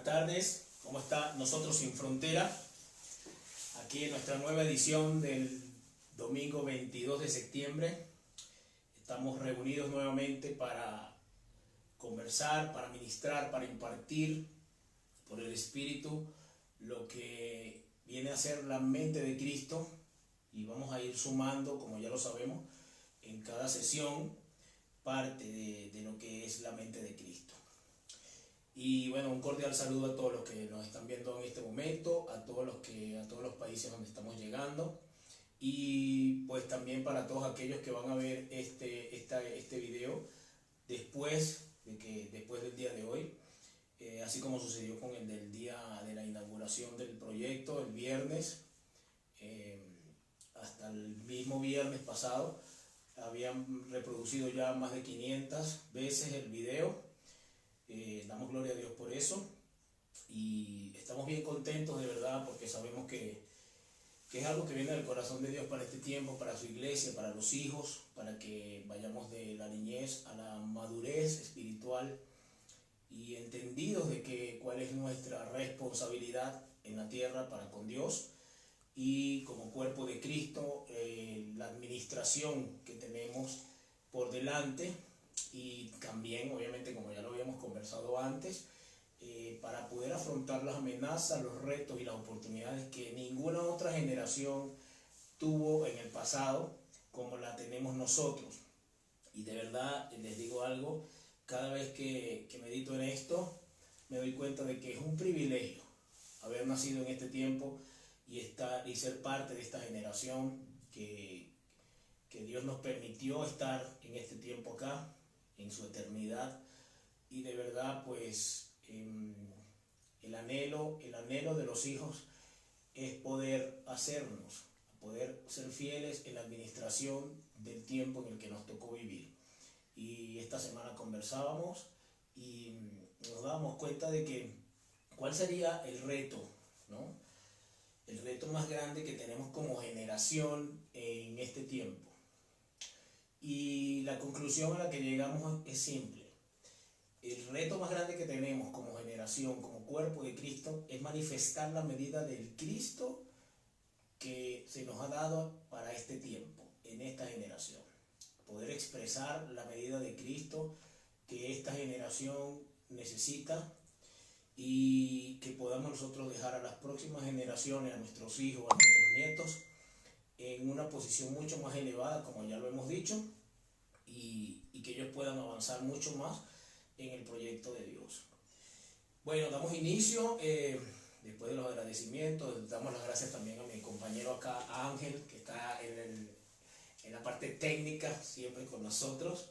buenas tardes. ¿Cómo está Nosotros Sin Frontera? Aquí en nuestra nueva edición del domingo 22 de septiembre. Estamos reunidos nuevamente para conversar, para ministrar, para impartir por el Espíritu lo que viene a ser la mente de Cristo, y vamos a ir sumando, como ya lo sabemos, en cada sesión parte de lo que es la mente de Cristo. Y bueno, un cordial saludo a todos los que nos están viendo en este momento, a todos los países donde estamos llegando, y pues también para todos aquellos que van a ver este video después del día de hoy, así como sucedió con el del día de la inauguración del proyecto, el viernes, hasta el mismo viernes pasado habían reproducido ya más de 500 veces el video. Damos gloria a Dios por eso, y estamos bien contentos de verdad, porque sabemos que es algo que viene del corazón de Dios para este tiempo, para su iglesia, para los hijos, para que vayamos de la niñez a la madurez espiritual y entendidos de cuál es nuestra responsabilidad en la tierra para con Dios, y como cuerpo de Cristo, la administración que tenemos por delante, y también obviamente, como ya lo habíamos conversado antes, para poder afrontar las amenazas, los retos y las oportunidades que ninguna otra generación tuvo en el pasado como la tenemos nosotros. Y de verdad les digo algo, cada vez que medito en esto me doy cuenta de que es un privilegio haber nacido en este tiempo y ser parte de esta generación que Dios nos permitió estar en este tiempo acá, en su eternidad. Y de verdad, pues el anhelo de los hijos es poder poder ser fieles en la administración del tiempo en el que nos tocó vivir. Y esta semana conversábamos y nos dábamos cuenta de que cuál sería el reto, ¿no? El reto más grande que tenemos como generación en este tiempo. Y la conclusión a la que llegamos es simple. El reto más grande que tenemos como generación, como cuerpo de Cristo, es manifestar la medida del Cristo que se nos ha dado para este tiempo, en esta generación. Poder expresar la medida de Cristo que esta generación necesita, y que podamos nosotros dejar a las próximas generaciones, a nuestros hijos, a nuestros nietos, en una posición mucho más elevada, como ya lo hemos dicho, y que ellos puedan avanzar mucho más en el proyecto de Dios. Bueno, damos inicio, después de los agradecimientos, damos las gracias también a mi compañero acá, Ángel, que está en la parte técnica, siempre con nosotros.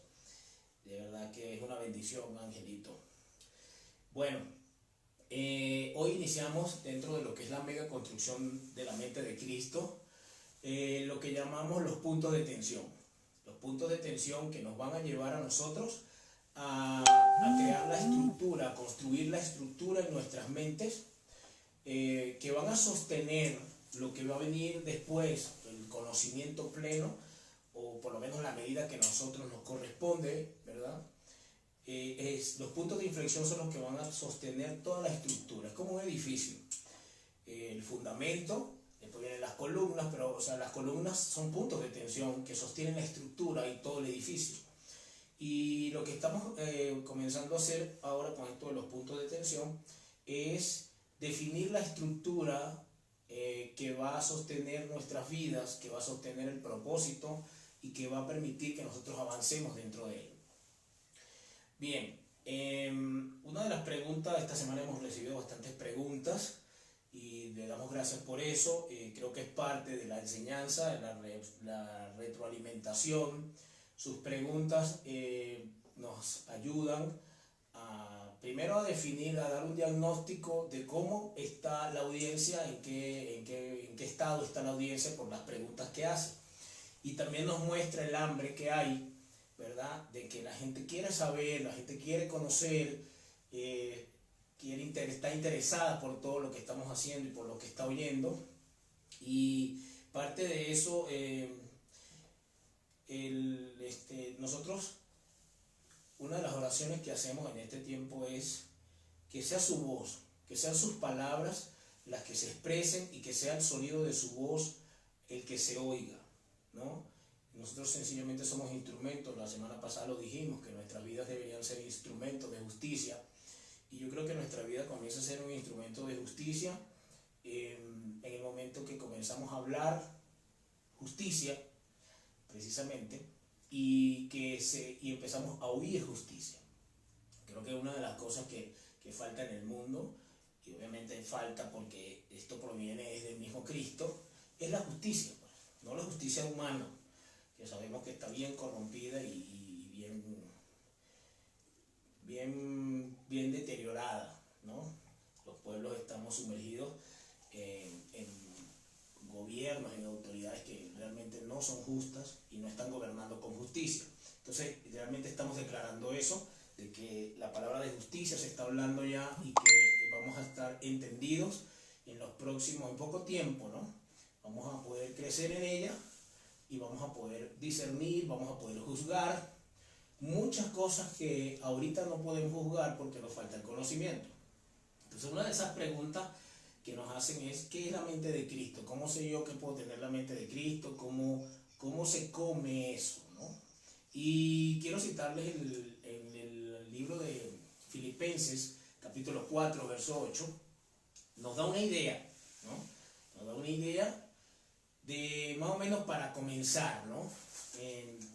De verdad que es una bendición, Angelito. Bueno, hoy iniciamos dentro de lo que es la mega construcción de la mente de Cristo, lo que llamamos los puntos de tensión. Los puntos de tensión que nos van a llevar a nosotros a crear la estructura, a construir la estructura en nuestras mentes, que van a sostener lo que va a venir después, el conocimiento pleno, o por lo menos la medida que a nosotros nos corresponde, ¿verdad? Los puntos de inflexión son los que van a sostener toda la estructura. Es como un edificio. El fundamento, después vienen las columnas, pero las columnas son puntos de tensión que sostienen la estructura y todo el edificio. Y lo que estamos comenzando a hacer ahora con esto de los puntos de tensión es definir la estructura que va a sostener nuestras vidas, que va a sostener el propósito y que va a permitir que nosotros avancemos dentro de él. Bien, una de las preguntas, esta semana hemos recibido bastantes preguntas y le damos gracias por eso. Creo que es parte de la enseñanza, de la retroalimentación. Sus preguntas nos ayudan primero a definir, a dar un diagnóstico de cómo está la audiencia, en qué estado está la audiencia por las preguntas que hace. Y también nos muestra el hambre que hay, ¿verdad? De que la gente quiere saber, la gente quiere conocer, está interesada por todo lo que estamos haciendo y por lo que está oyendo. Y parte de eso, nosotros, una de las oraciones que hacemos en este tiempo es que sea su voz, que sean sus palabras las que se expresen y que sea el sonido de su voz el que se oiga, ¿no? Nosotros sencillamente somos instrumentos. La semana pasada lo dijimos, que nuestras vidas deberían ser instrumentos de justicia, y yo creo que nuestra vida comienza a ser un instrumento de justicia en el momento que comenzamos a hablar justicia, precisamente, y empezamos a oír justicia. Creo que una de las cosas que falta en el mundo, y obviamente falta porque esto proviene del mismo Cristo, es la justicia, pues, no la justicia humana, que sabemos que está bien corrompida y bien deteriorada, ¿no? Los pueblos estamos sumergidos en gobiernos, en autoridades que realmente no son justas y no están gobernando con justicia. Entonces, realmente estamos declarando eso, de que la palabra de justicia se está hablando ya y que vamos a estar entendidos en poco tiempo, ¿no? Vamos a poder crecer en ella y vamos a poder discernir, vamos a poder juzgar muchas cosas que ahorita no podemos juzgar porque nos falta el conocimiento. Entonces, una de esas preguntas que nos hacen es: ¿qué es la mente de Cristo? ¿Cómo sé yo que puedo tener la mente de Cristo? ¿Cómo se come eso, ¿no? Y quiero citarles en el libro de Filipenses, capítulo 4, verso 8, nos da una idea, ¿no? Nos da una idea de más o menos para comenzar, ¿no?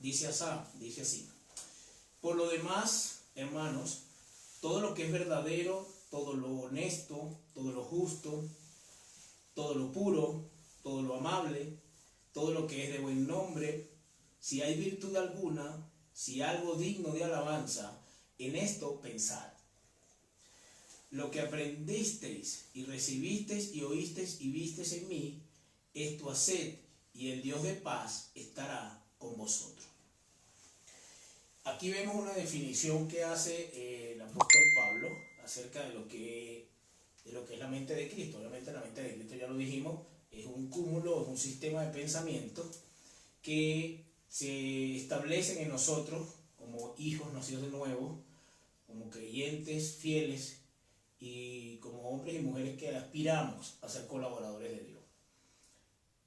Dice así: por lo demás, hermanos, todo lo que es verdadero, todo lo honesto, todo lo justo, todo lo puro, todo lo amable, todo lo que es de buen nombre, si hay virtud alguna, si algo digno de alabanza, en esto pensad. Lo que aprendisteis y recibisteis y oísteis y visteis en mí, esto haced, y el Dios de paz estará con vosotros. Aquí vemos una definición que hace el apóstol Pablo acerca de lo que es la mente de Cristo. Obviamente la mente de Cristo, ya lo dijimos, es un cúmulo, es un sistema de pensamientos que se establecen en nosotros como hijos nacidos de nuevo, como creyentes fieles y como hombres y mujeres que aspiramos a ser colaboradores de Dios.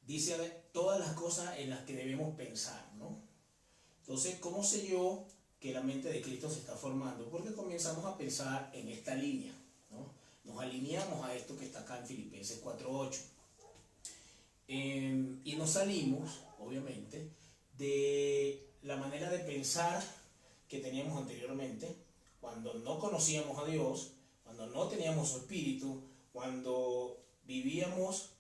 Dice todas las cosas en las que debemos pensar, ¿no? Entonces, ¿cómo sé yo que la mente de Cristo se está formando? Porque comenzamos a pensar en esta línea, ¿no? Nos alineamos a esto que está acá en Filipenses 4:8. Y nos salimos, obviamente, de la manera de pensar que teníamos anteriormente, cuando no conocíamos a Dios, cuando no teníamos su espíritu, cuando vivíamos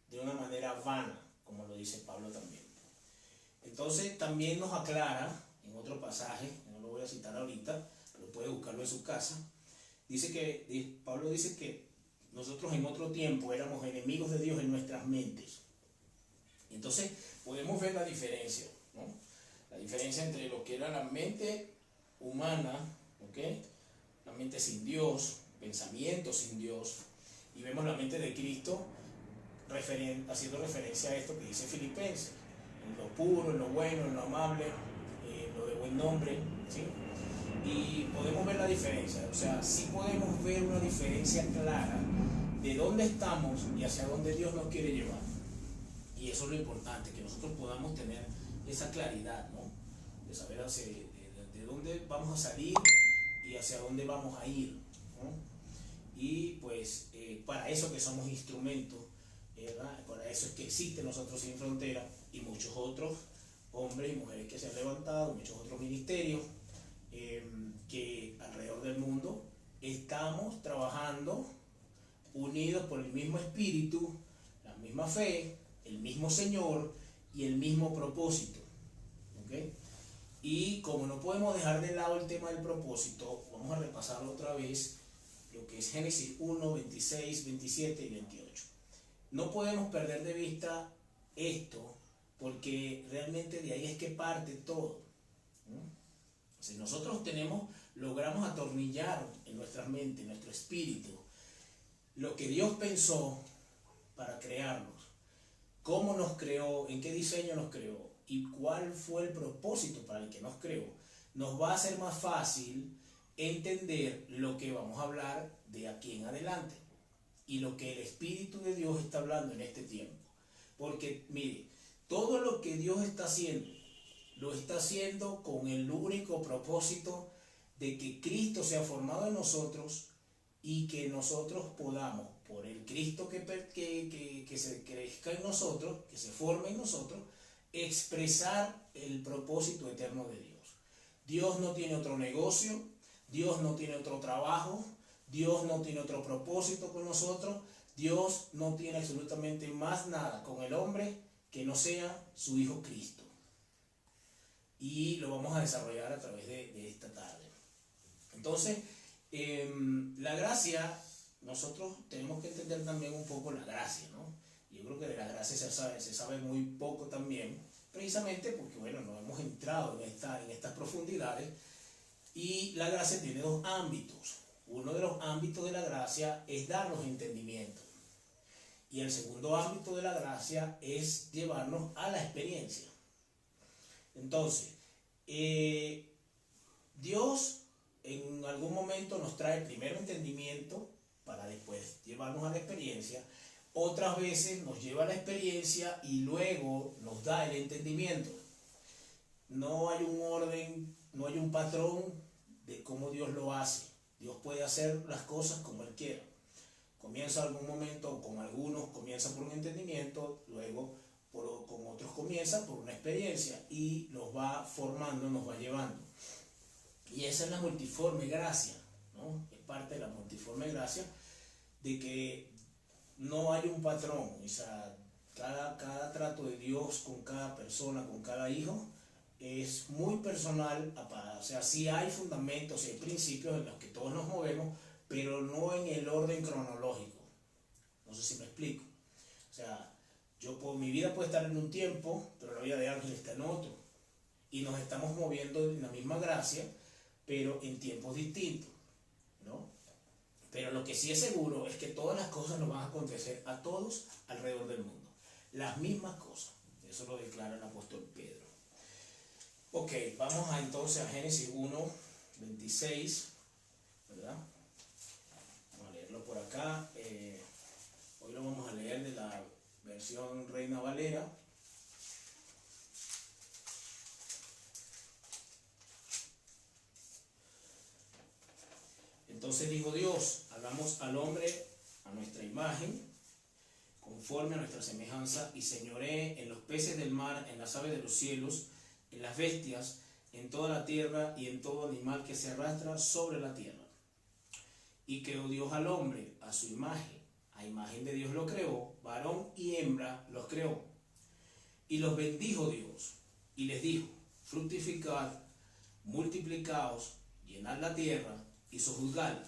de una manera vana, como lo dice Pablo también. Entonces también nos aclara en otro pasaje, no lo voy a citar ahorita, pero puede buscarlo en su casa. Pablo dice que nosotros en otro tiempo éramos enemigos de Dios en nuestras mentes. Entonces podemos ver la diferencia, ¿no? La diferencia entre lo que era la mente humana, ¿ok? La mente sin Dios, pensamientos sin Dios, y vemos la mente de Cristo haciendo referencia a esto que dice Filipenses, en lo puro, en lo bueno, en lo amable, lo de buen nombre, ¿sí? Y podemos ver la diferencia, o sea, sí podemos ver una diferencia clara de dónde estamos y hacia dónde Dios nos quiere llevar. Y eso es lo importante, que nosotros podamos tener esa claridad, ¿no? De saber de dónde vamos a salir y hacia dónde vamos a ir, ¿no? Y pues para eso que somos instrumentos, ¿verdad? Para eso es que existe Nosotros Sin Frontera y muchos otros hombres y mujeres que se han levantado, muchos otros ministerios que alrededor del mundo estamos trabajando unidos por el mismo espíritu, la misma fe, el mismo Señor y el mismo propósito, ¿okay? Y como no podemos dejar de lado el tema del propósito, vamos a repasarlo otra vez, lo que es Génesis 1, 26, 27 y 28. No podemos perder de vista esto, porque realmente de ahí es que parte todo, ¿no? Si nosotros logramos atornillar en nuestra mente, en nuestro espíritu, lo que Dios pensó para crearnos, cómo nos creó, en qué diseño nos creó y cuál fue el propósito para el que nos creó, nos va a ser más fácil entender lo que vamos a hablar de aquí en adelante. y lo que el Espíritu de Dios está hablando en este tiempo. Porque, mire, todo lo que Dios está haciendo, lo está haciendo con el único propósito de que Cristo sea formado en nosotros y que nosotros podamos, por el Cristo que se crezca en nosotros, que se forme en nosotros, expresar el propósito eterno de Dios. Dios no tiene otro negocio, Dios no tiene otro trabajo, Dios no tiene otro propósito con nosotros, Dios no tiene absolutamente más nada con el hombre que no sea su Hijo Cristo. Y lo vamos a desarrollar a través de esta tarde. Entonces, la gracia, nosotros tenemos que entender también un poco la gracia, ¿no? Yo creo que de la gracia se sabe muy poco también, precisamente porque, bueno, no hemos entrado en estas profundidades. Y la gracia tiene dos ámbitos. Uno de los ámbitos de la gracia es darnos entendimiento. Y el segundo ámbito de la gracia es llevarnos a la experiencia. Entonces, Dios en algún momento nos trae primero entendimiento para después llevarnos a la experiencia. Otras veces nos lleva a la experiencia y luego nos da el entendimiento. No hay un orden, no hay un patrón de cómo Dios lo hace. Dios puede hacer las cosas como Él quiera. Comienza algún momento, con algunos comienza por un entendimiento, luego con otros comienza por una experiencia y los va formando, nos va llevando. Y esa es la multiforme gracia, ¿no? Es parte de la multiforme gracia de que no hay un patrón. O sea, cada trato de Dios con cada persona, con cada hijo, es muy personal. O sea, sí hay fundamentos, sí hay principios en los que todos nos movemos, pero no en el orden cronológico. No sé si me explico. O sea, mi vida puede estar en un tiempo, pero la vida de Ángel está en otro. Y nos estamos moviendo en la misma gracia, pero en tiempos distintos, ¿no? Pero lo que sí es seguro es que todas las cosas nos van a acontecer a todos alrededor del mundo. Las mismas cosas. Eso lo declara el apóstol Pedro. Ok, vamos entonces a Génesis 1, 26, ¿verdad? Vamos a leerlo por acá. Hoy lo vamos a leer de la versión Reina Valera. Entonces dijo Dios: hagamos al hombre a nuestra imagen, conforme a nuestra semejanza, y señoree en los peces del mar, en las aves de los cielos, en las bestias, en toda la tierra y en todo animal que se arrastra sobre la tierra. Y creó Dios al hombre a su imagen, a imagen de Dios lo creó, varón y hembra los creó. Y los bendijo Dios, y les dijo: fructificad, multiplicaos, llenad la tierra y sojuzgadla,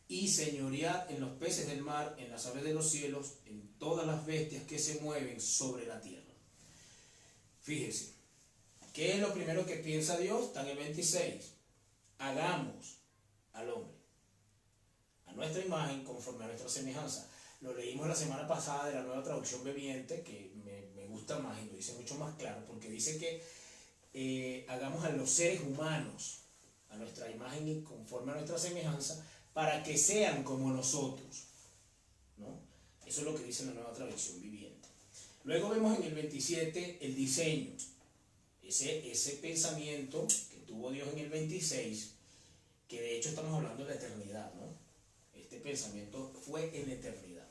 y señoread en los peces del mar, en las aves de los cielos, en todas las bestias que se mueven sobre la tierra. Fíjese, ¿qué es lo primero que piensa Dios? Está en el 26. Hagamos al hombre a nuestra imagen, conforme a nuestra semejanza. Lo leímos la semana pasada de la Nueva Traducción Viviente, que me gusta más y lo dice mucho más claro, porque dice que hagamos a los seres humanos a nuestra imagen y conforme a nuestra semejanza, para que sean como nosotros, ¿no? Eso es lo que dice la Nueva Traducción Viviente. Luego vemos en el 27 el diseño, ese pensamiento que tuvo Dios en el 26, que de hecho estamos hablando de la eternidad, ¿no? Este pensamiento fue en la eternidad.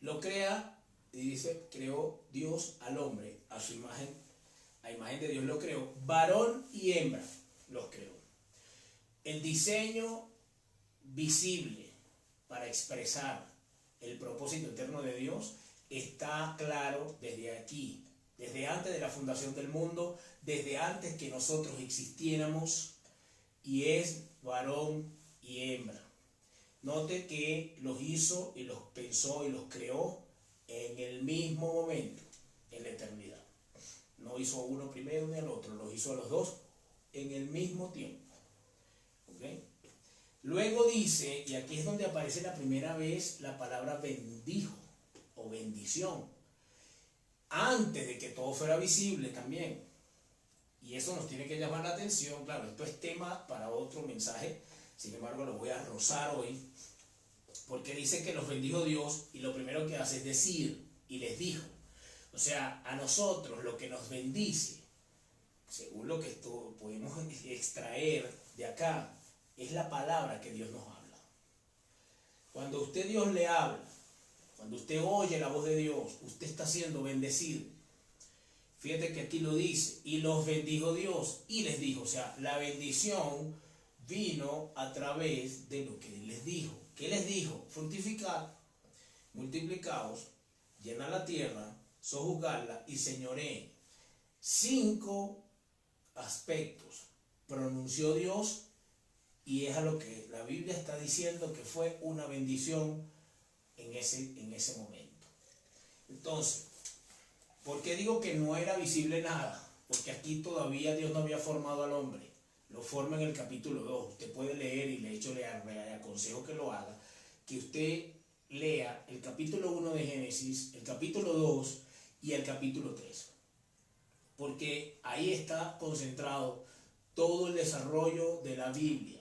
Lo crea, y dice: creó Dios al hombre a su imagen, a imagen de Dios lo creó, varón y hembra los creó. El diseño visible para expresar el propósito eterno de Dios está claro desde aquí, desde antes de la fundación del mundo, desde antes que nosotros existiéramos, y es varón y hembra. Note que los hizo y los pensó y los creó en el mismo momento, en la eternidad. No hizo a uno primero ni al otro, los hizo a los dos en el mismo tiempo. ¿Okay? Luego dice, y aquí es donde aparece la primera vez la palabra bendijo o bendición, antes de que todo fuera visible también. Y eso nos tiene que llamar la atención. Claro, esto es tema para otro mensaje, sin embargo lo voy a rozar hoy. porque dice que los bendijo Dios y lo primero que hace es decir, y les dijo. O sea, a nosotros lo que nos bendice, según lo que esto podemos extraer de acá, es la palabra que Dios nos habla. Cuando usted Dios le habla, cuando usted oye la voz de Dios, usted está siendo bendecido. Fíjate que aquí lo dice, y los bendijo Dios y les dijo, o sea, la bendición vino a través de lo que les dijo. ¿Qué les dijo? Fructificad, multiplicaos, llenad la tierra, sojuzgadla y señoreen. 5 aspectos pronunció Dios y es a lo que la Biblia está diciendo que fue una bendición en ese momento. Entonces, ¿por qué digo que no era visible nada? Porque aquí todavía Dios no había formado al hombre. Lo forma en el capítulo 2. Usted puede leer y le aconsejo que lo haga. Que usted lea el capítulo 1 de Génesis, el capítulo 2 y el capítulo 3. Porque ahí está concentrado todo el desarrollo de la Biblia.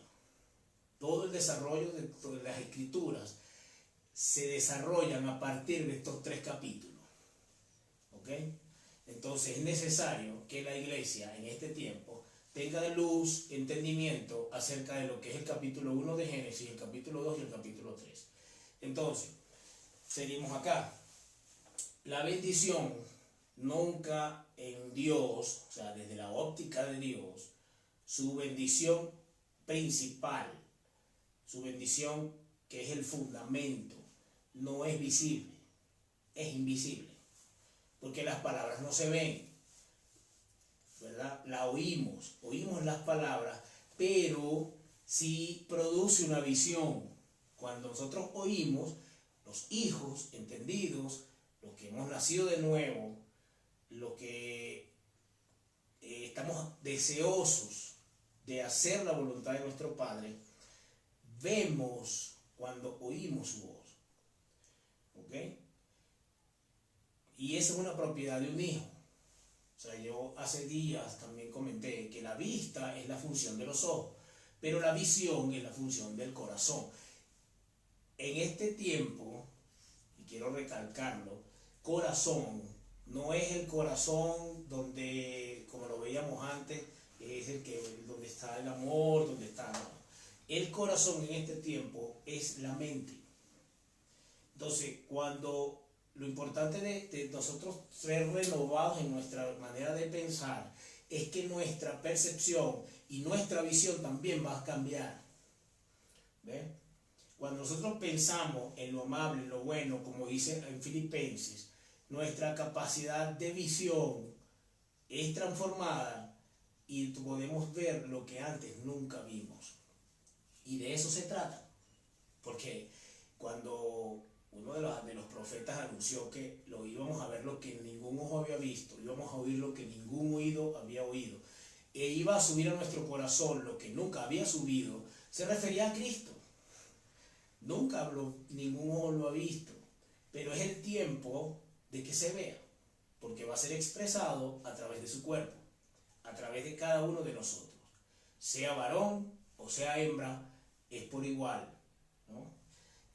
Todo el desarrollo de las escrituras se desarrollan a partir de estos 3 capítulos. ¿Ok? Entonces es necesario que la iglesia en este tiempo tenga de luz, entendimiento acerca de lo que es el capítulo 1 de Génesis, el capítulo 2 y el capítulo 3. Entonces, seguimos acá. La bendición nunca en Dios, o sea, desde la óptica de Dios, su bendición principal, su bendición que es el fundamento, no es visible, es invisible. Porque las palabras no se ven, ¿verdad? La oímos las palabras, pero sí produce una visión. Cuando nosotros oímos, los hijos entendidos, los que hemos nacido de nuevo, los que estamos deseosos de hacer la voluntad de nuestro Padre, vemos cuando oímos su voz. ¿Ok? Y esa es una propiedad de un hijo. O sea, yo hace días también comenté que la vista es la función de los ojos, pero la visión es la función del corazón. En este tiempo, y quiero recalcarlo, corazón no es el corazón donde, como lo veíamos antes, es donde está el amor, donde está... El corazón en este tiempo es la mente. Entonces, lo importante de nosotros ser renovados en nuestra manera de pensar es que nuestra percepción y nuestra visión también va a cambiar. ¿Ven? Cuando nosotros pensamos en lo amable, en lo bueno, como dice en Filipenses, nuestra capacidad de visión es transformada y podemos ver lo que antes nunca vimos. Y de eso se trata. Porque cuando uno de los profetas anunció que lo íbamos a ver lo que ningún ojo había visto, íbamos a oír lo que ningún oído había oído, e iba a subir a nuestro corazón lo que nunca había subido, se refería a Cristo. Nunca ningún ojo lo ha visto, pero es el tiempo de que se vea, porque va a ser expresado a través de su cuerpo, a través de cada uno de nosotros, sea varón o sea hembra, es por igual, ¿no?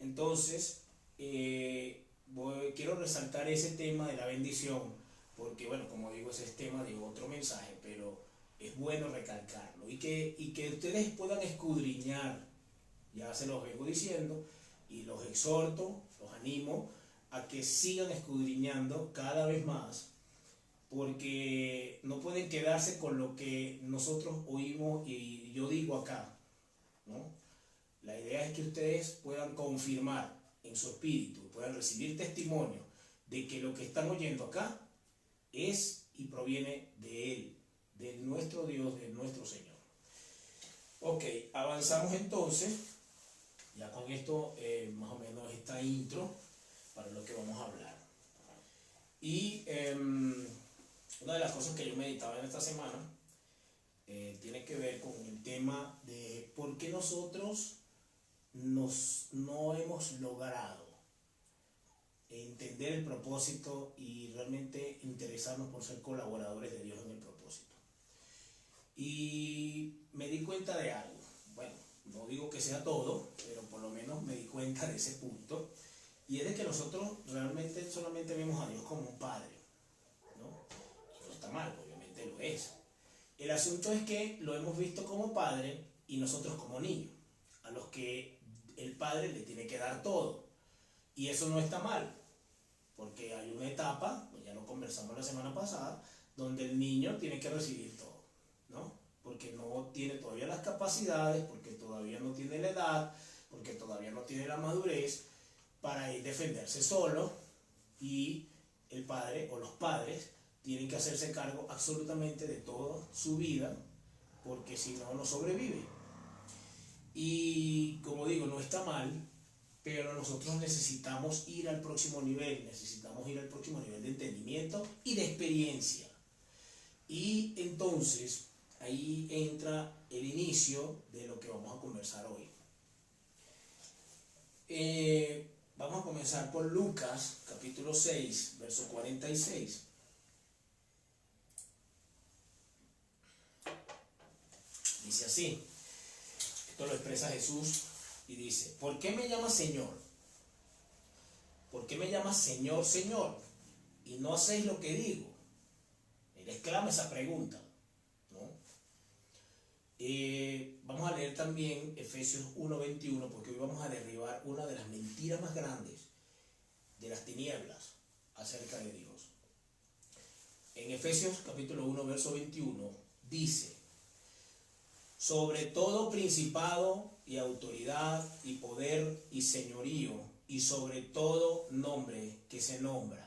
Entonces, quiero resaltar ese tema de la bendición, porque bueno, como digo, ese es tema de otro mensaje, pero es bueno recalcarlo y que ustedes puedan escudriñar. Ya se los vengo diciendo y los exhorto, los animo a que sigan escudriñando cada vez más, porque no pueden quedarse con lo que nosotros oímos y yo digo acá, ¿no? La idea es que ustedes puedan confirmar en su espíritu, puedan recibir testimonio de que lo que están oyendo acá es y proviene de Él, de nuestro Dios, de nuestro Señor. Ok, avanzamos entonces, ya con esto más o menos esta intro para lo que vamos a hablar. Y una de las cosas que yo meditaba en esta semana tiene que ver con el tema de por qué nosotros no hemos logrado entender el propósito y realmente interesarnos por ser colaboradores de Dios en el propósito. Y me di cuenta de algo. Bueno, no digo que sea todo, pero por lo menos me di cuenta de ese punto, y es de que nosotros realmente solamente vemos a Dios como un padre, ¿no? Eso está mal, obviamente lo es. El asunto es que lo hemos visto como padre y nosotros como niños, a los que el padre le tiene que dar todo. Y eso no está mal, porque hay una etapa, pues ya lo conversamos la semana pasada, donde el niño tiene que recibir todo, ¿no? Porque no tiene todavía las capacidades, porque todavía no tiene la edad, porque todavía no tiene la madurez para ir defenderse solo, y el padre o los padres tienen que hacerse cargo absolutamente de toda su vida, porque si no, no sobrevive. Y como digo, no está mal, pero nosotros necesitamos ir al próximo nivel, de entendimiento y de experiencia. Y entonces ahí entra el inicio de lo que vamos a conversar hoy. Vamos a comenzar por Lucas, capítulo 6, verso 46. Dice así, esto lo expresa Jesús y dice: ¿por qué me llamas Señor? ¿Por qué me llamas Señor, Señor? Y no hacéis lo que digo. Él exclama esa pregunta, ¿no? Vamos a leer también Efesios 1:21, porque hoy vamos a derribar una de las mentiras más grandes de las tinieblas acerca de Dios. En Efesios capítulo 1, verso 21, dice: sobre todo principado y autoridad y poder y señorío, y sobre todo nombre que se nombra.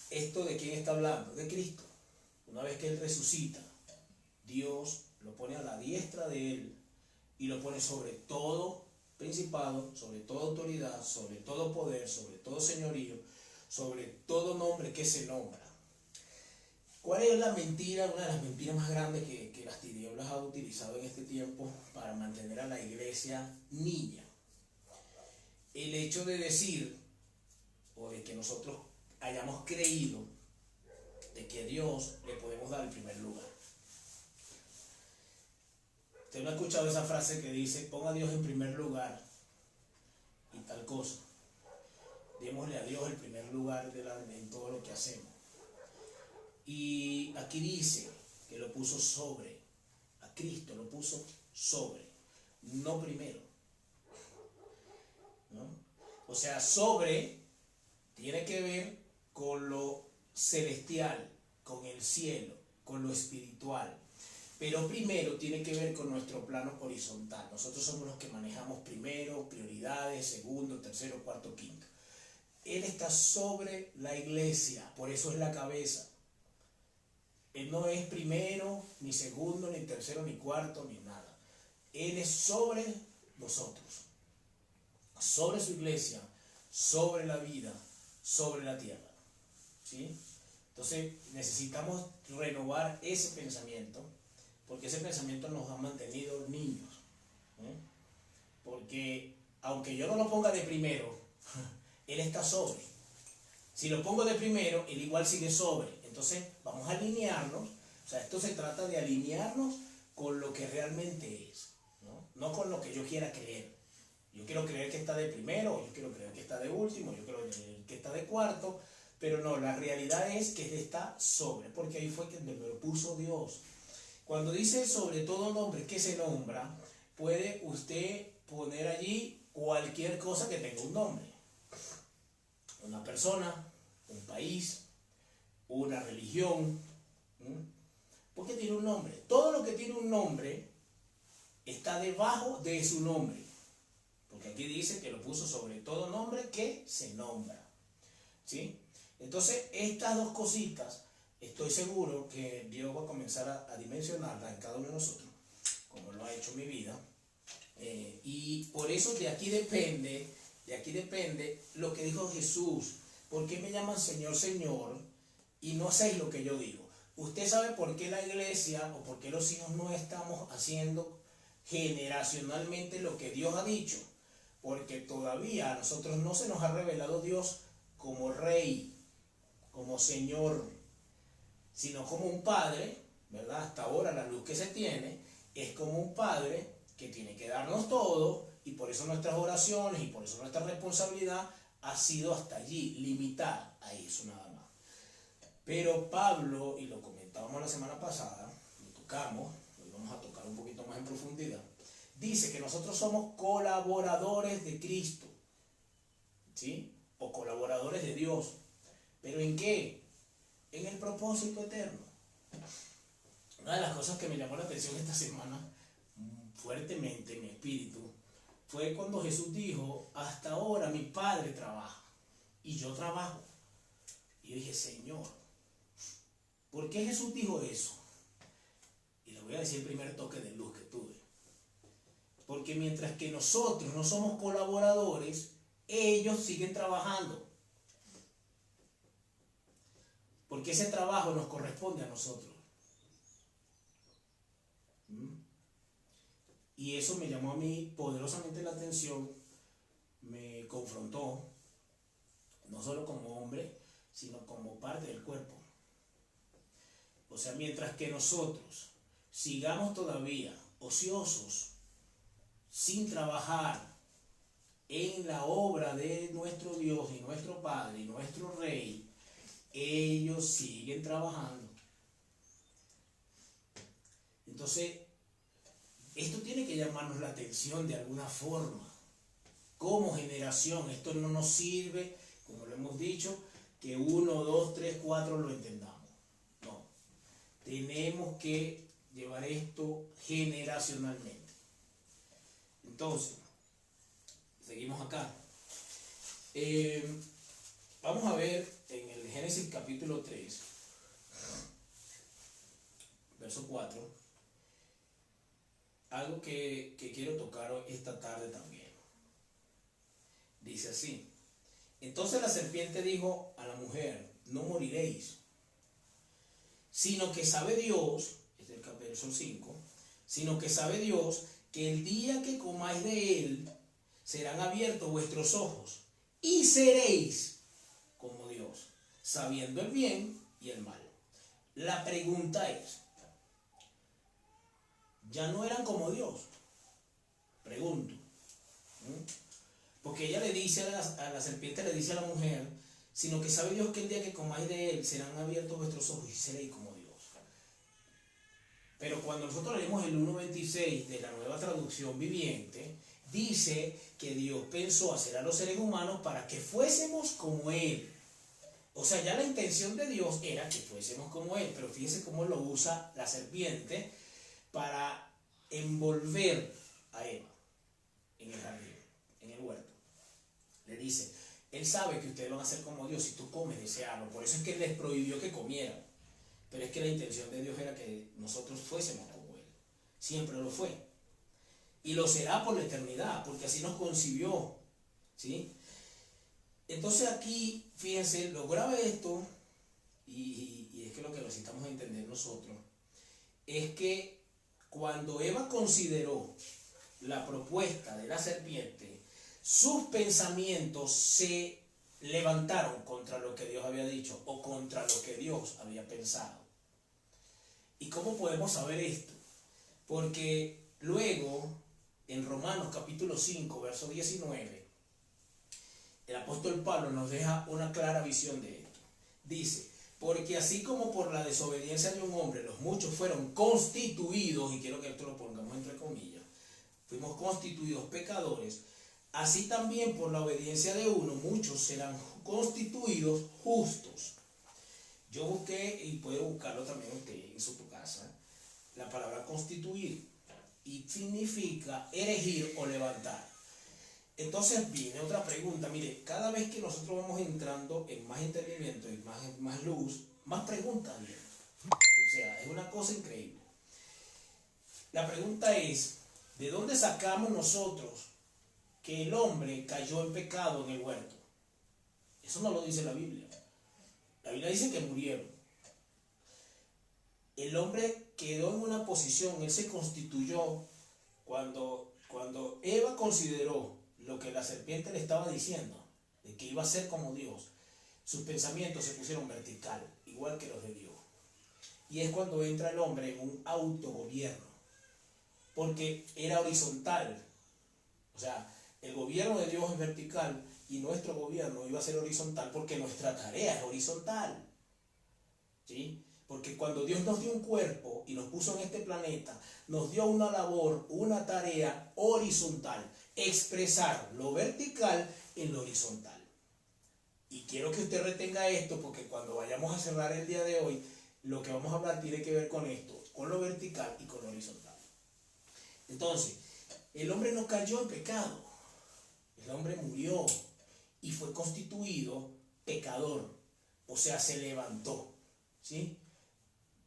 ¿Esto de quién está hablando? De Cristo. Una vez que Él resucita, Dios lo pone a la diestra de Él y lo pone sobre todo principado, sobre toda autoridad, sobre todo poder, sobre todo señorío, sobre todo nombre que se nombra. ¿Cuál es la mentira, una de las mentiras más grandes que las tinieblas han utilizado en este tiempo para mantener a la iglesia niña? El hecho de decir, o de que nosotros hayamos creído de que a Dios le podemos dar el primer lugar. Usted no ha escuchado esa frase que dice: ponga a Dios en primer lugar y tal cosa. Démosle a Dios el primer lugar en todo lo que hacemos. Y aquí dice que lo puso sobre, a Cristo lo puso sobre, no primero, ¿no? O sea, sobre tiene que ver con lo celestial, con el cielo, con lo espiritual. Pero primero tiene que ver con nuestro plano horizontal. Nosotros somos los que manejamos primero, prioridades, segundo, tercero, cuarto, quinto. Él está sobre la iglesia, por eso es la cabeza. Él no es primero, ni segundo, ni tercero, ni cuarto, ni nada. Él es sobre nosotros, sobre su iglesia, sobre la vida, sobre la tierra, ¿sí? Entonces necesitamos renovar ese pensamiento, porque ese pensamiento nos ha mantenido niños, ¿eh? Porque aunque yo no lo ponga de primero, Él está sobre. Si lo pongo de primero, Él igual sigue sobre. Entonces vamos a alinearnos. O sea, esto se trata de alinearnos con lo que realmente es, ¿no? No con lo que yo quiera creer. Yo quiero creer que está de primero, yo quiero creer que está de último, yo quiero creer que está de cuarto, pero no, la realidad es que Él está sobre, porque ahí fue que me lo puso Dios. Cuando dice sobre todo nombre que se nombra, puede usted poner allí cualquier cosa que tenga un nombre. Una persona, un país, una religión, porque tiene un nombre. Todo lo que tiene un nombre está debajo de su nombre, porque aquí dice que lo puso sobre todo nombre que se nombra, ¿sí? Entonces estas dos cositas estoy seguro que Dios va a comenzar a dimensionarlas en cada uno de nosotros, como lo ha hecho en mi vida, y por eso de aquí depende lo que dijo Jesús. ¿Por qué me llaman Señor, Señor, y no hacéis lo que yo digo? Usted sabe por qué la iglesia o por qué los hijos no estamos haciendo generacionalmente lo que Dios ha dicho, porque todavía a nosotros no se nos ha revelado Dios como Rey, como Señor, sino como un Padre ¿verdad? Hasta ahora la luz que se tiene es como un padre que tiene que darnos todo, y por eso nuestras oraciones y por eso nuestra responsabilidad ha sido hasta allí, limitada a eso nada más. Pero Pablo, y lo comentábamos la semana pasada, lo tocamos, hoy vamos a tocar un poquito más en profundidad, dice que nosotros somos colaboradores de Cristo, ¿sí? O colaboradores de Dios. ¿Pero en qué? En el propósito eterno. Una de las cosas que me llamó la atención esta semana fuertemente en mi espíritu fue cuando Jesús dijo: hasta ahora mi Padre trabaja y yo trabajo. Y yo dije: Señor, ¿por qué Jesús dijo eso? Y le voy a decir el primer toque de luz que tuve. Porque mientras que nosotros no somos colaboradores, ellos siguen trabajando. Porque ese trabajo nos corresponde a nosotros. Y eso me llamó a mí poderosamente la atención, me confrontó, no solo como hombre, sino como parte del cuerpo. O sea, mientras que nosotros sigamos todavía ociosos, sin trabajar en la obra de nuestro Dios y nuestro Padre y nuestro Rey, ellos siguen trabajando. Entonces, esto tiene que llamarnos la atención de alguna forma. Como generación, esto no nos sirve, como lo hemos dicho, que 1, 2, 3, 4 lo entendamos. No. Tenemos que llevar esto generacionalmente. Entonces, seguimos acá. Vamos a ver en el Génesis capítulo 3, verso 4, algo que quiero tocar esta tarde también. Dice así: entonces la serpiente dijo a la mujer: no moriréis, sino que sabe Dios, este es el verso 5, sino que sabe Dios que el día que comáis de él, serán abiertos vuestros ojos, y seréis como Dios, sabiendo el bien y el mal. La pregunta es, ¿ya no eran como Dios? Pregunto. Porque ella le dice a la serpiente, le dice a la mujer: sino que sabe Dios que el día que comáis de él, serán abiertos vuestros ojos y seréis como Dios. Pero cuando nosotros leemos el 1.26 de la Nueva Traducción Viviente, dice que Dios pensó hacer a los seres humanos para que fuésemos como Él. O sea, ya la intención de Dios era que fuésemos como Él, pero fíjense cómo lo usa la serpiente para envolver a Eva en el jardín, en el huerto. Le dice: Él sabe que ustedes van a ser como Dios si tú comes de ese árbol. Por eso es que Él les prohibió que comieran. Pero es que la intención de Dios era que nosotros fuésemos como Él. Siempre lo fue. Y lo será por la eternidad, porque así nos concibió. ¿Sí? Entonces aquí, fíjense, lo grave de esto, y es que lo que necesitamos entender nosotros, es que cuando Eva consideró la propuesta de la serpiente, sus pensamientos se levantaron contra lo que Dios había dicho o contra lo que Dios había pensado. ¿Y cómo podemos saber esto? Porque luego, en Romanos capítulo 5, verso 19, el apóstol Pablo nos deja una clara visión de esto. Dice: porque así como por la desobediencia de un hombre los muchos fueron constituidos, y quiero que esto lo pongamos entre comillas, fuimos constituidos pecadores, así también por la obediencia de uno muchos serán constituidos justos. Yo busqué, y puede buscarlo también usted en su casa, la palabra constituir, y significa erigir o levantar. Entonces viene otra pregunta. Mire, cada vez que nosotros vamos entrando en más entendimiento y más luz, más preguntas vienen. O sea, es una cosa increíble. La pregunta es: ¿de dónde sacamos nosotros que el hombre cayó en pecado en el huerto? Eso no lo dice la Biblia. La Biblia dice que murieron. El hombre quedó en una posición, él se constituyó cuando Eva consideró lo que la serpiente le estaba diciendo, de que iba a ser como Dios. Sus pensamientos se pusieron vertical, igual que los de Dios. Y es cuando entra el hombre en un autogobierno, porque era horizontal. O sea, el gobierno de Dios es vertical y nuestro gobierno iba a ser horizontal porque nuestra tarea es horizontal. ¿Sí? Porque cuando Dios nos dio un cuerpo y nos puso en este planeta, nos dio una labor, una tarea horizontal, expresar lo vertical en lo horizontal. Y quiero que usted retenga esto porque cuando vayamos a cerrar el día de hoy, lo que vamos a hablar tiene que ver con esto, con lo vertical y con lo horizontal. Entonces, el hombre no cayó en pecado, el hombre murió y fue constituido pecador, o sea, se levantó, ¿sí?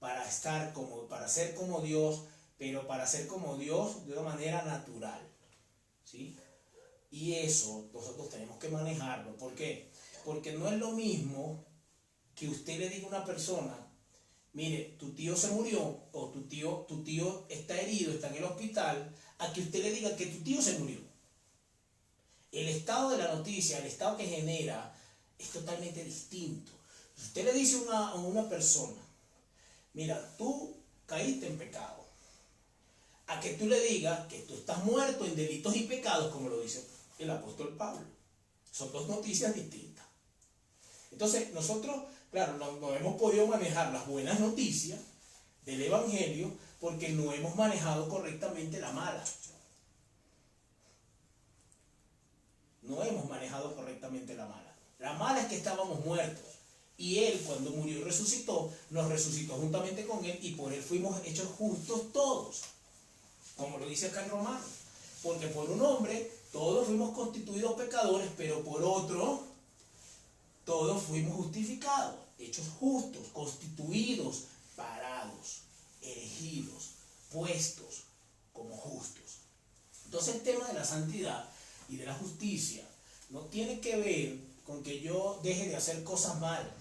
Para ser como Dios, pero para ser como Dios de una manera natural, ¿sí? Y eso nosotros tenemos que manejarlo. ¿Por qué? Porque no es lo mismo que usted le diga a una persona, mire, tu tío se murió, o tu tío está herido, está en el hospital, a que usted le diga que tu tío se murió. El estado de la noticia, el estado que genera, es totalmente distinto. Si usted le dice a una persona, mira, tú caíste en pecado, a que tú le digas que tú estás muerto en delitos y pecados, como lo dice el apóstol Pablo. Son dos noticias distintas. Entonces, nosotros, claro, no hemos podido manejar las buenas noticias del Evangelio porque no hemos manejado correctamente la mala. No hemos manejado correctamente la mala. La mala es que estábamos muertos. Y Él, cuando murió y resucitó, nos resucitó juntamente con Él y por Él fuimos hechos justos todos. Como lo dice acá en Romanos. Porque por un hombre todos fuimos constituidos pecadores, pero por otro todos fuimos justificados, hechos justos, constituidos, parados, elegidos, puestos como justos. Entonces el tema de la santidad y de la justicia no tiene que ver con que yo deje de hacer cosas malas,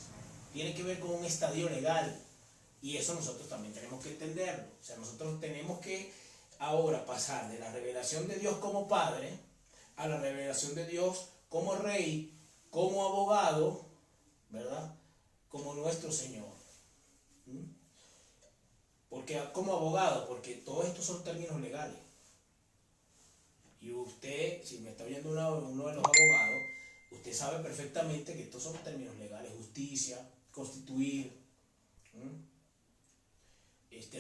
tiene que ver con un estadio legal y eso nosotros también tenemos que entenderlo. O sea, nosotros tenemos que ahora pasar de la revelación de Dios como Padre a la revelación de Dios como Rey, como abogado, ¿verdad? Como nuestro Señor. Porque como abogado, porque todos estos son términos legales. Y usted, si me está oyendo uno de los abogados, usted sabe perfectamente que estos son términos legales: justicia, constituir,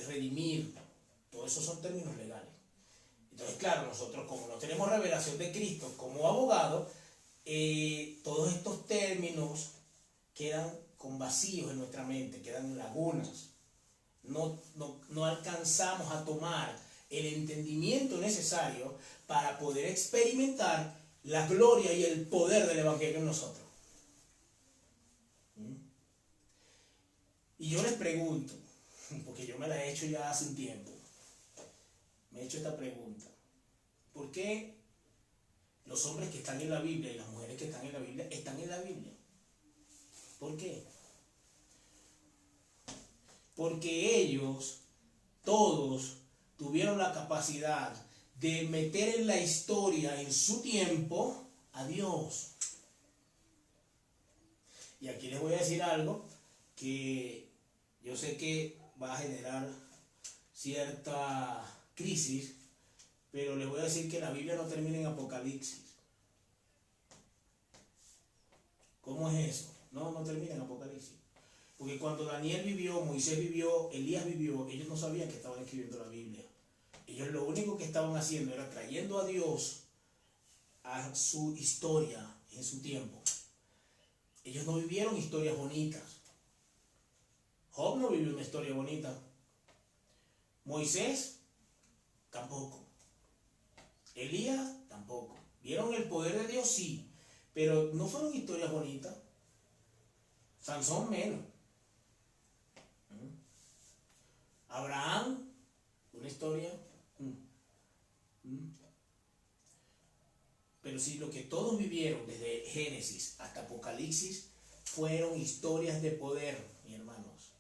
redimir, todos esos son términos legales. Entonces, claro, nosotros como no tenemos revelación de Cristo como abogado, todos estos términos quedan con vacíos en nuestra mente, quedan lagunas. No alcanzamos a tomar el entendimiento necesario para poder experimentar la gloria y el poder del Evangelio en nosotros. Y yo les pregunto, porque yo me la he hecho ya hace un tiempo, me he hecho esta pregunta: ¿por qué los hombres que están en la Biblia y las mujeres que están en la Biblia están en la Biblia? ¿Por qué? Porque ellos, todos, tuvieron la capacidad de meter en la historia, en su tiempo, a Dios. Y aquí les voy a decir algo que yo sé que va a generar cierta crisis, pero les voy a decir que la Biblia no termina en Apocalipsis. ¿Cómo es eso? No termina en Apocalipsis. Porque cuando Daniel vivió, Moisés vivió, Elías vivió, ellos no sabían que estaban escribiendo la Biblia. Ellos lo único que estaban haciendo era trayendo a Dios a su historia en su tiempo. Ellos no vivieron historias bonitas. Job no vivió una historia bonita. Moisés tampoco. Elías tampoco. ¿Vieron el poder de Dios? Sí. Pero no fueron historias bonitas. Sansón menos. Abraham, una historia. Pero sí, lo que todos vivieron desde Génesis hasta Apocalipsis fueron historias de poder, mis hermanos.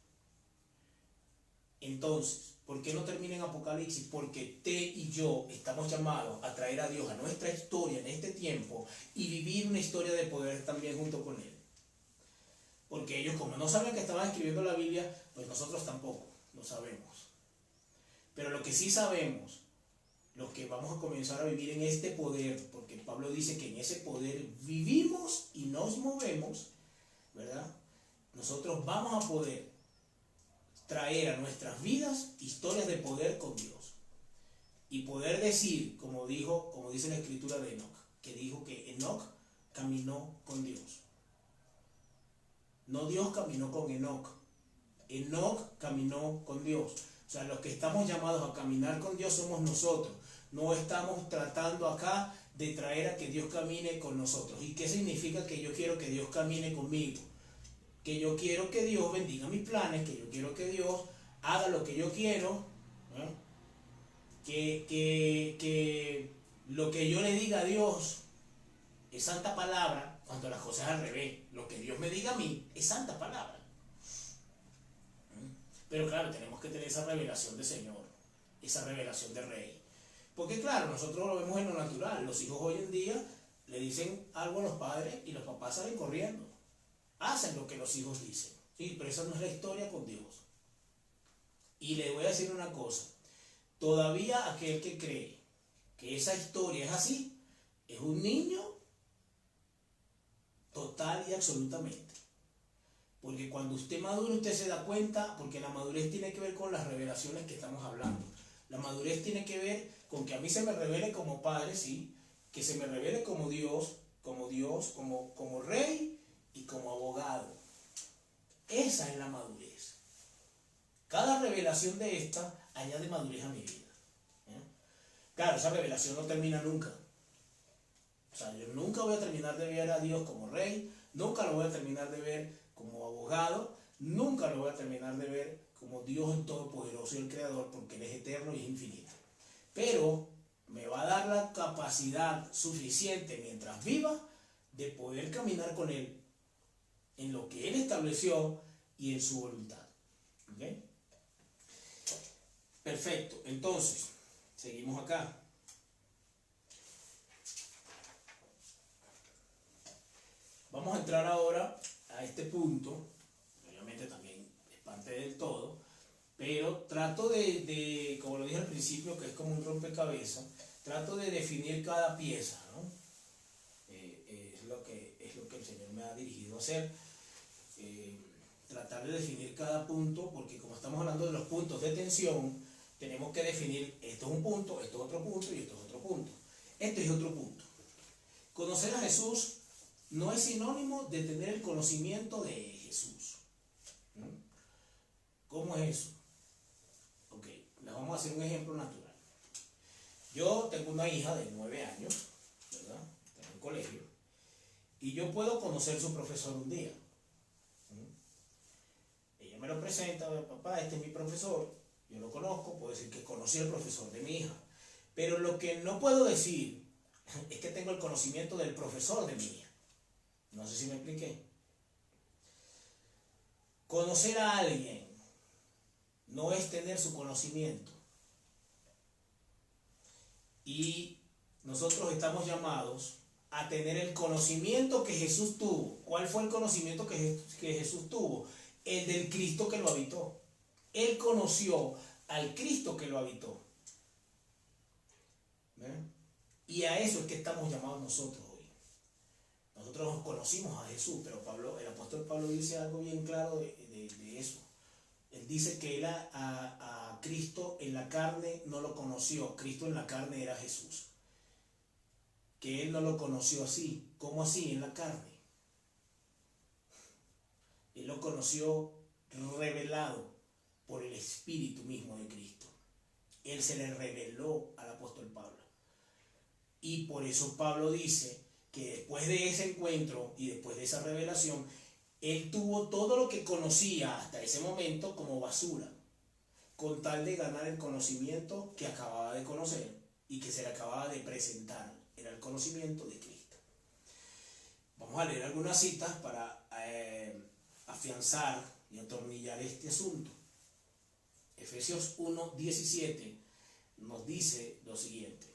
Entonces, ¿por qué no termina en Apocalipsis? Porque usted y yo estamos llamados a traer a Dios a nuestra historia en este tiempo y vivir una historia de poder también junto con Él. Porque ellos, como no sabían que estaban escribiendo la Biblia, pues nosotros tampoco. No sabemos. Pero lo que sí sabemos, los que vamos a comenzar a vivir en este poder, porque Pablo dice que en ese poder vivimos y nos movemos, ¿verdad? Nosotros vamos a poder traer a nuestras vidas historias de poder con Dios. Y poder decir, como dice la escritura de Enoc, que dijo que Enoc caminó con Dios. No Dios caminó con Enoc. Enoc caminó con Dios. O sea, los que estamos llamados a caminar con Dios somos nosotros. No estamos tratando acá de traer a que Dios camine con nosotros. ¿Y qué significa que yo quiero que Dios camine conmigo? Que yo quiero que Dios bendiga mis planes, que yo quiero que Dios haga lo que yo quiero, ¿eh? Que lo que yo le diga a Dios es santa palabra, cuando las cosas al revés. Lo que Dios me diga a mí es santa palabra. Pero claro, tenemos que tener esa revelación de Señor, esa revelación de Rey. Porque claro, nosotros lo vemos en lo natural. Los hijos hoy en día le dicen algo a los padres y los papás salen corriendo. Hacen lo que los hijos dicen. Sí, pero esa no es la historia con Dios. Y le voy a decir una cosa. Todavía aquel que cree que esa historia es así, es un niño total y absolutamente. Porque cuando usted madura, usted se da cuenta, porque la madurez tiene que ver con las revelaciones que estamos hablando. La madurez tiene que ver con que a mí se me revele como padre, sí, que se me revele como Dios, como rey y como abogado. Esa es la madurez. Cada revelación de esta añade madurez a mi vida. Claro, esa revelación no termina nunca. O sea, yo nunca voy a terminar de ver a Dios como rey, nunca lo voy a terminar de ver como abogado, nunca lo voy a terminar de ver como Dios el Todopoderoso y el Creador, porque Él es eterno y es infinito. Pero me va a dar la capacidad suficiente mientras viva de poder caminar con Él en lo que Él estableció y en su voluntad. ¿Okay? Perfecto, entonces, seguimos acá. Vamos a entrar ahora a este punto, obviamente también es parte del todo, pero trato de como lo dije al principio, que es como un rompecabezas, trato de definir cada pieza, ¿no? Es lo que el Señor me ha dirigido a hacer, tratar de definir cada punto, porque como estamos hablando de los puntos de tensión, tenemos que definir, esto es un punto, esto es otro punto y esto es otro punto. Este es otro punto. Conocer a Jesús no es sinónimo de tener el conocimiento de Jesús. ¿Cómo es eso? Ok, les vamos a hacer un ejemplo natural. Yo tengo una hija de 9 años, ¿verdad? Está en el colegio, y yo puedo conocer a su profesor un día. Ella me lo presenta, papá, este es mi profesor, yo lo conozco, puedo decir que conocí al profesor de mi hija. Pero lo que no puedo decir es que tengo el conocimiento del profesor de mi hija. No sé si me expliqué. Conocer a alguien no es tener su conocimiento. Y nosotros estamos llamados a tener el conocimiento que Jesús tuvo. ¿Cuál fue el conocimiento que Jesús tuvo? El del Cristo que lo habitó. Él conoció al Cristo que lo habitó. ¿Ven? Y a eso es que estamos llamados nosotros hoy. Nosotros conocimos a Jesús, pero el apóstol Pablo dice algo bien claro de eso. Él dice que él a Cristo en la carne no lo conoció. Cristo en la carne era Jesús. Que él no lo conoció así. ¿Cómo así? En la carne. Él lo conoció revelado por el Espíritu mismo de Cristo. Él se le reveló al apóstol Pablo. Y por eso Pablo dice que después de ese encuentro y después de esa revelación, él tuvo todo lo que conocía hasta ese momento como basura, con tal de ganar el conocimiento que acababa de conocer y que se le acababa de presentar. Era el conocimiento de Cristo. Vamos a leer algunas citas para afianzar y atornillar este asunto. Efesios 1:17 nos dice lo siguiente: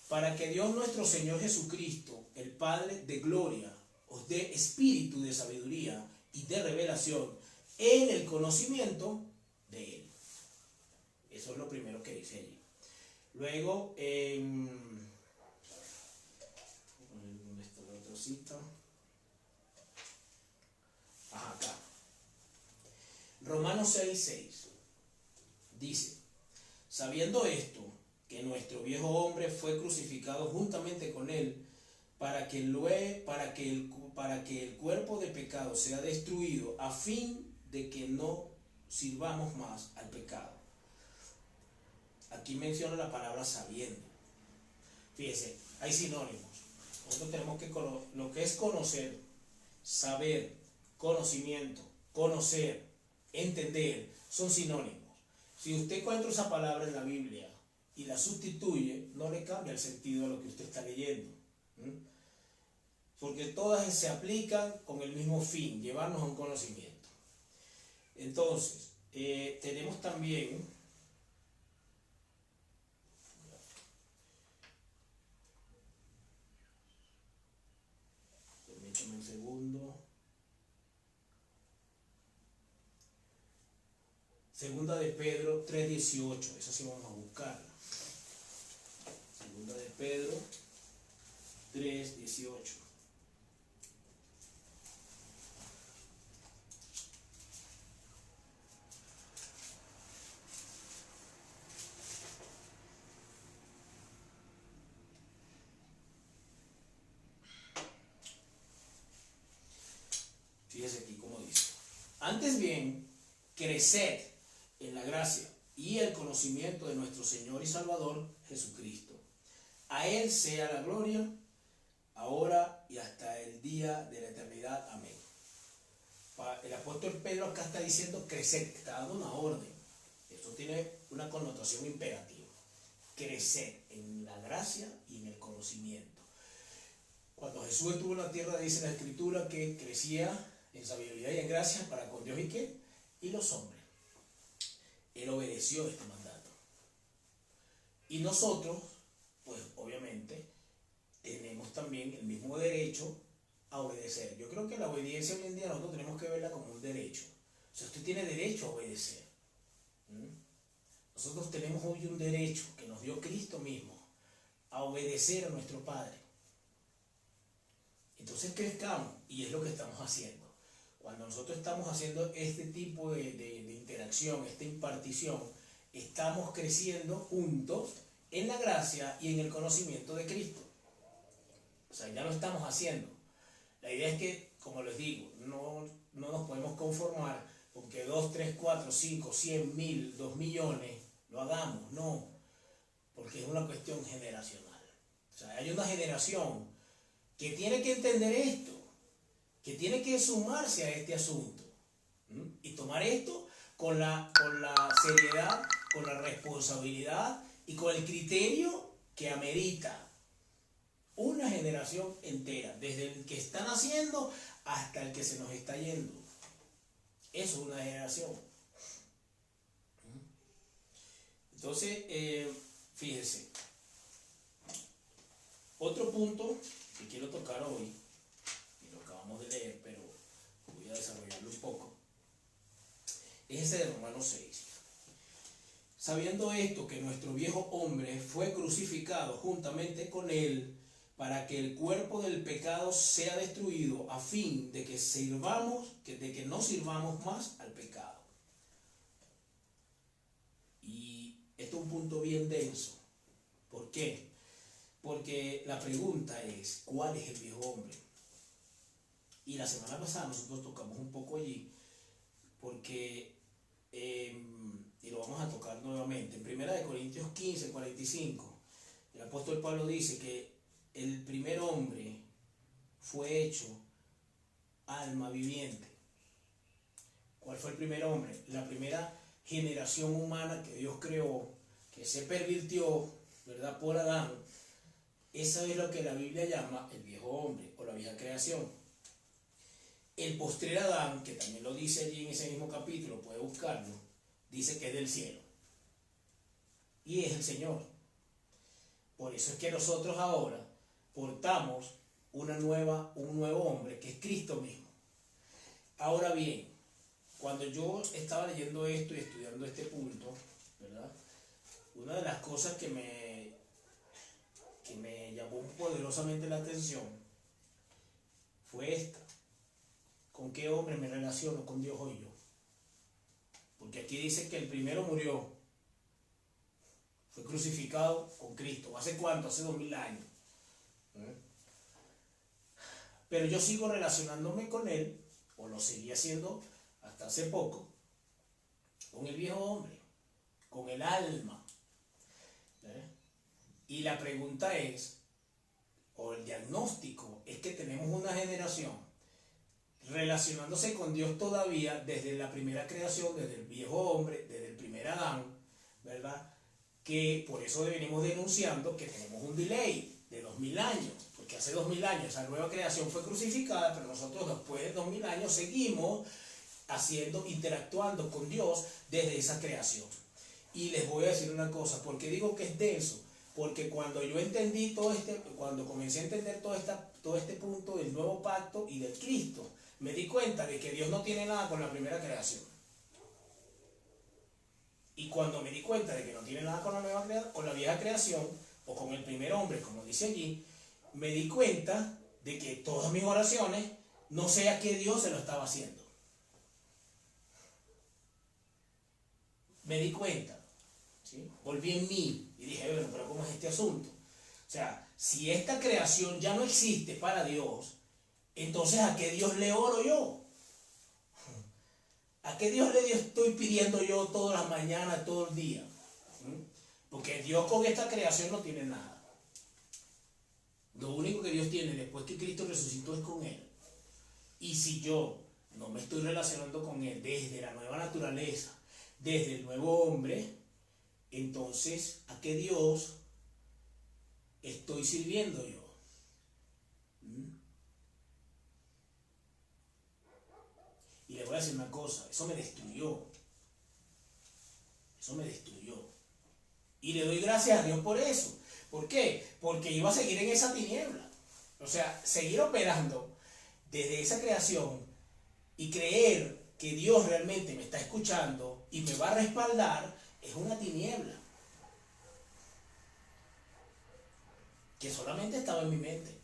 para que Dios nuestro Señor Jesucristo, el Padre de gloria, os dé espíritu de sabiduría y de revelación en el conocimiento de Él. Eso es lo primero que dice allí. Luego, ¿dónde está la otra cita? Ajá, acá. Romanos 6:6 dice, sabiendo esto, que nuestro viejo hombre fue crucificado juntamente con él, para que el cuerpo de pecado sea destruido, a fin de que no sirvamos más al pecado. Aquí menciona la palabra sabiendo. Fíjese, hay sinónimos. Nosotros tenemos que lo que es conocer, saber, conocimiento, conocer, entender, son sinónimos. Si usted encuentra esa palabra en la Biblia y la sustituye, no le cambia el sentido a lo que usted está leyendo. Porque todas se aplican con el mismo fin, llevarnos a un conocimiento. Entonces, tenemos también, permítame un segundo, Segunda de Pedro 3:18, esa sí vamos a buscarla. Segunda de Pedro 3:18. Fíjese aquí cómo dice. Antes bien, creced en la gracia y el conocimiento de nuestro Señor y Salvador Jesucristo. A Él sea la gloria, ahora y hasta el día de la eternidad. Amén. El apóstol Pedro acá está diciendo crecer, está dando una orden. Esto tiene una connotación imperativa. Crecer en la gracia y en el conocimiento. Cuando Jesús estuvo en la tierra, dice la Escritura que crecía en sabiduría y en gracia para con Dios y ¿qué? Y los hombres. Él obedeció este mandato. Y nosotros, pues obviamente, tenemos también el mismo derecho a obedecer. Yo creo que la obediencia hoy en día nosotros tenemos que verla como un derecho. O sea, usted tiene derecho a obedecer. Nosotros tenemos hoy un derecho que nos dio Cristo mismo a obedecer a nuestro Padre. Entonces crezcamos, y es lo que estamos haciendo. Cuando nosotros estamos haciendo este tipo de interacción, esta impartición, estamos creciendo juntos en la gracia y en el conocimiento de Cristo. O sea, ya lo estamos haciendo. La idea es que, como les digo, no nos podemos conformar con que 2, 3, 4, 5, 100, 1000, 2 millones lo hagamos. No, porque es una cuestión generacional. O sea, hay una generación que tiene que entender esto, que tiene que sumarse a este asunto y tomar esto con la seriedad, con la responsabilidad y con el criterio que amerita una generación entera, desde el que están haciendo hasta el que se nos está yendo. Eso es una generación. Entonces, fíjense, otro punto que quiero tocar hoy, y lo acabamos de leer, pero voy a desarrollarlo un poco, es ese de Romanos 6. Sabiendo esto, que nuestro viejo hombre fue crucificado juntamente con él, para que el cuerpo del pecado sea destruido, a fin de que no sirvamos más al pecado. Y esto es un punto bien denso. ¿Por qué? Porque la pregunta es, ¿cuál es el viejo hombre? Y la semana pasada nosotros tocamos un poco allí, porque, y lo vamos a tocar nuevamente, en 1 Corintios 15:45, el apóstol Pablo dice que el primer hombre fue hecho alma viviente. ¿Cuál fue el primer hombre? La primera generación humana que Dios creó, que se pervirtió, ¿verdad?, por Adán. Eso es lo que la Biblia llama el viejo hombre o la vieja creación. El postrer Adán, que también lo dice allí en ese mismo capítulo, puede buscarlo, dice que es del cielo. Y es el Señor. Por eso es que nosotros ahora portamos un nuevo hombre, que es Cristo mismo. Ahora bien, cuando yo estaba leyendo esto y estudiando este punto, ¿verdad?, de las cosas que me llamó poderosamente la atención fue esta. ¿Con qué hombre me relaciono con Dios hoy yo? Porque aquí dice que el primero murió, fue crucificado con Cristo. ¿Hace cuánto? Hace 2000 años. Pero yo sigo relacionándome con Él, o lo seguí haciendo hasta hace poco, con el viejo hombre, con el alma. Y la pregunta es, o el diagnóstico, es que tenemos una generación relacionándose con Dios todavía desde la primera creación, desde el viejo hombre, desde el primer Adán, ¿verdad? Que por eso venimos denunciando que tenemos un delay de 2000 años, porque hace 2000 años esa nueva creación fue crucificada, pero nosotros después de 2000 años seguimos interactuando con Dios desde esa creación. Y les voy a decir una cosa, porque digo que es denso, porque cuando yo entendí cuando comencé a entender todo este punto del nuevo pacto y del Cristo, me di cuenta de que Dios no tiene nada con la primera creación. Y cuando me di cuenta de que no tiene nada con la vieja creación, o con el primer hombre, como dice allí, me di cuenta de que todas mis oraciones, no sé a qué Dios se lo estaba haciendo. Me di cuenta, ¿sí? Volví en mí y dije, bueno, pero ¿cómo es este asunto? O sea, si esta creación ya no existe para Dios, entonces ¿a qué Dios le oro yo? ¿A qué Dios le estoy pidiendo yo todas las mañanas, todo el día? Porque Dios con esta creación no tiene nada. Lo único que Dios tiene después que Cristo resucitó es con Él. Y si yo no me estoy relacionando con Él desde la nueva naturaleza, desde el nuevo hombre, entonces ¿a qué Dios estoy sirviendo yo? Y le voy a decir una cosa, eso me destruyó. Eso me destruyó. Y le doy gracias a Dios por eso. ¿Por qué? Porque iba a seguir en esa tiniebla. O sea, seguir operando desde esa creación y creer que Dios realmente me está escuchando y me va a respaldar es una tiniebla que solamente estaba en mi mente.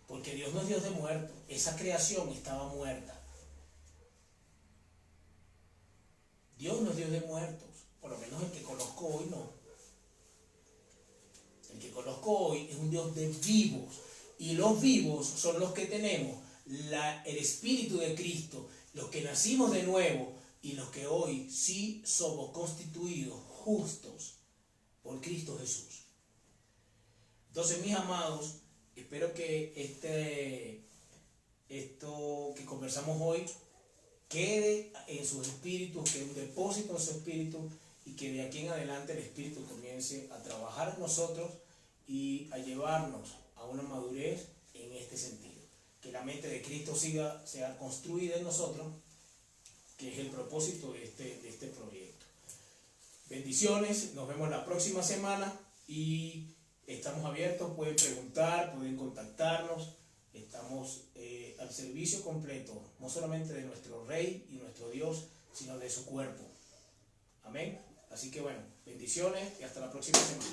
Porque Dios no es Dios de muertos. Esa creación estaba muerta. Dios no es Dios de muertos. Por lo menos el que conozco hoy no. El que conozco hoy es un Dios de vivos. Y los vivos son los que tenemos el Espíritu de Cristo, los que nacimos de nuevo y los que hoy sí somos constituidos justos por Cristo Jesús. Entonces, mis amados, espero que esto que conversamos hoy quede en sus espíritus, quede un depósito en su espíritu y que de aquí en adelante el Espíritu comience a trabajar en nosotros y a llevarnos a una madurez en este sentido. Que la mente de Cristo sea construida en nosotros, que es el propósito de este proyecto. Bendiciones, nos vemos la próxima semana y estamos abiertos, pueden preguntar, pueden contactarnos, estamos al servicio completo, no solamente de nuestro Rey y nuestro Dios, sino de su cuerpo. Amén. Así que bueno, bendiciones y hasta la próxima semana.